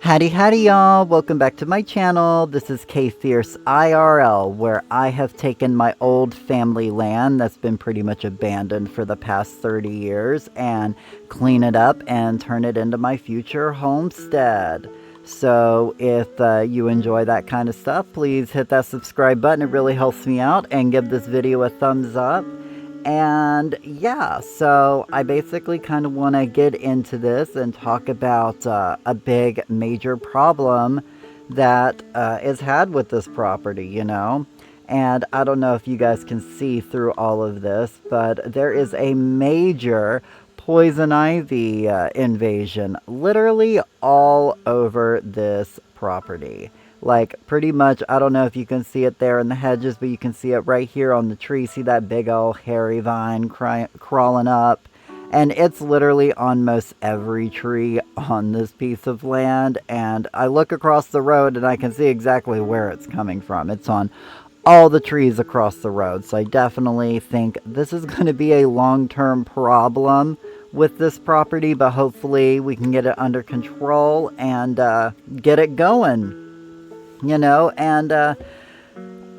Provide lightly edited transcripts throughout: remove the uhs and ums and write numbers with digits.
Howdy y'all, welcome back to my channel. This is Kfierce IRL, where I have taken my old family land that's been pretty much abandoned for the past 30 years and clean it up and turn it into my future homestead. So if you enjoy that kind of stuff, please hit that subscribe button. It really helps me out, and give this video a thumbs up. And yeah, so I basically kind of want to get into this and talk about a big major problem that is had with this property, And I don't know if you guys can see through all of this, but there is a major poison ivy invasion literally all over this property. Like, pretty much, I don't know if you can see it there in the hedges, but you can see it right here on the tree. See that big old hairy vine crawling up? And it's literally on most every tree on this piece of land. And I look across the road and I can see exactly where it's coming from. It's on all the trees across the road. So I definitely think this is going to be a long-term problem with this property. But hopefully we can get it under control and get it going. And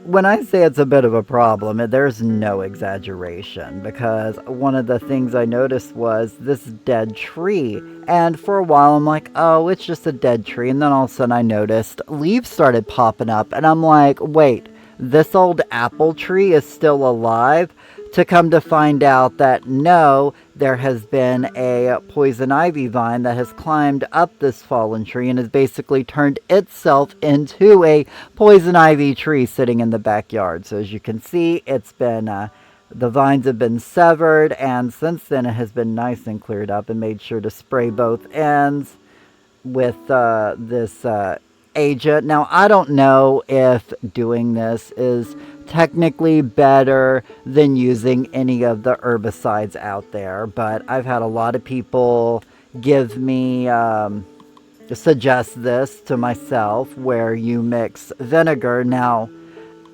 when I say it's a bit of a problem, there's no exaggeration, because one of the things I noticed was this dead tree. And for a while I'm like, oh, it's just a dead tree. And then all of a sudden I noticed leaves started popping up. And I'm like, wait, this old apple tree is still alive? To come to find out that no, there has been a poison ivy vine that has climbed up this fallen tree and has basically turned itself into a poison ivy tree sitting in the backyard. So as you can see, it's been the vines have been severed, and since then it has been nice and cleared up, and made sure to spray both ends with this agent. Now, I don't know if doing this is technically better than using any of the herbicides out there, but I've had a lot of people give me suggest this to myself, where you mix vinegar. Now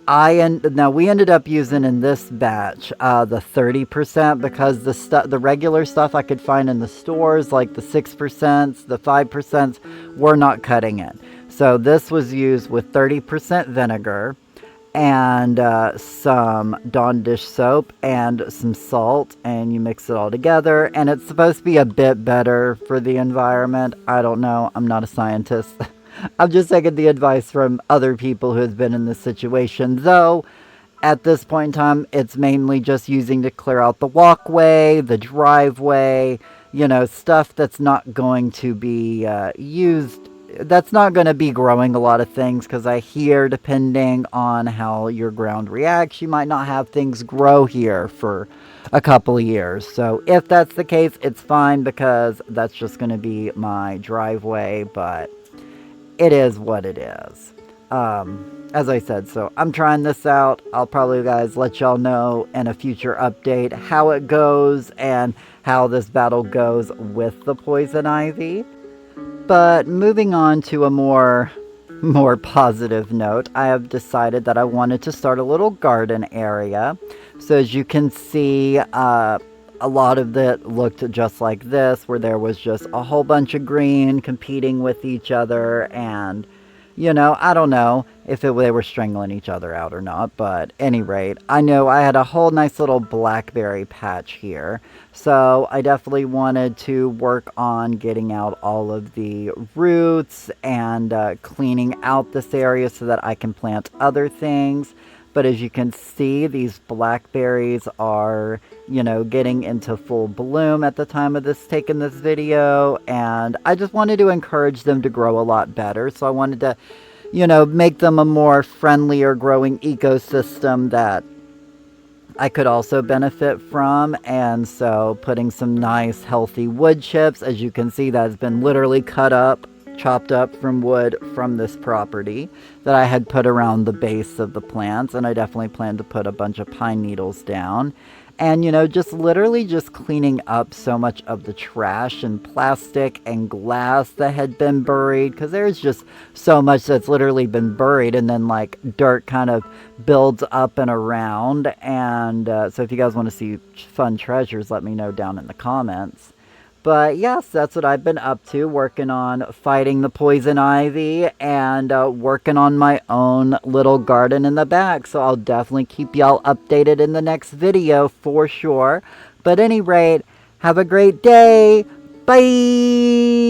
we ended up using in this batch the 30%, because the regular stuff I could find in the stores, like the 6%, the 5%, were not cutting it. So this was used with 30% vinegar and some Dawn dish soap and some salt, and you mix it all together, and it's supposed to be a bit better for the environment. I don't know, I'm not a scientist. I'm just taking the advice from other people who have been in this situation, though at this point in time it's mainly just using to clear out the walkway, the driveway, stuff that's not going to be used. That's not going to be growing a lot of things, because I hear, depending on how your ground reacts, you might not have things grow here for a couple of years. So if that's the case, it's fine, because that's just going to be my driveway, but it is what it is. As I said, so I'm trying this out. I'll probably, guys, let y'all know in a future update how it goes and how this battle goes with the poison ivy. But moving on to a more positive note, I have decided that I wanted to start a little garden area. So as you can see, a lot of it looked just like this, where there was just a whole bunch of green competing with each other, and I don't know if they were strangling each other out or not, but at any rate, I know I had a whole nice little blackberry patch here. So I definitely wanted to work on getting out all of the roots and cleaning out this area so that I can plant other things. But as you can see, these blackberries are, getting into full bloom at the time of taking this video. And I just wanted to encourage them to grow a lot better. So I wanted to, make them a more friendlier growing ecosystem that I could also benefit from. And so putting some nice healthy wood chips, as you can see, that has been literally chopped up from wood from this property, that I had put around the base of the plants. And I definitely plan to put a bunch of pine needles down. And, just literally just cleaning up so much of the trash and plastic and glass that had been buried, because there's just so much that's literally been buried, and then like dirt kind of builds up and around. And so if you guys want to see fun treasures, let me know down in the comments. But yes, that's what I've been up to, working on fighting the poison ivy and working on my own little garden in the back. So I'll definitely keep y'all updated in the next video for sure. But at any rate, have a great day. Bye!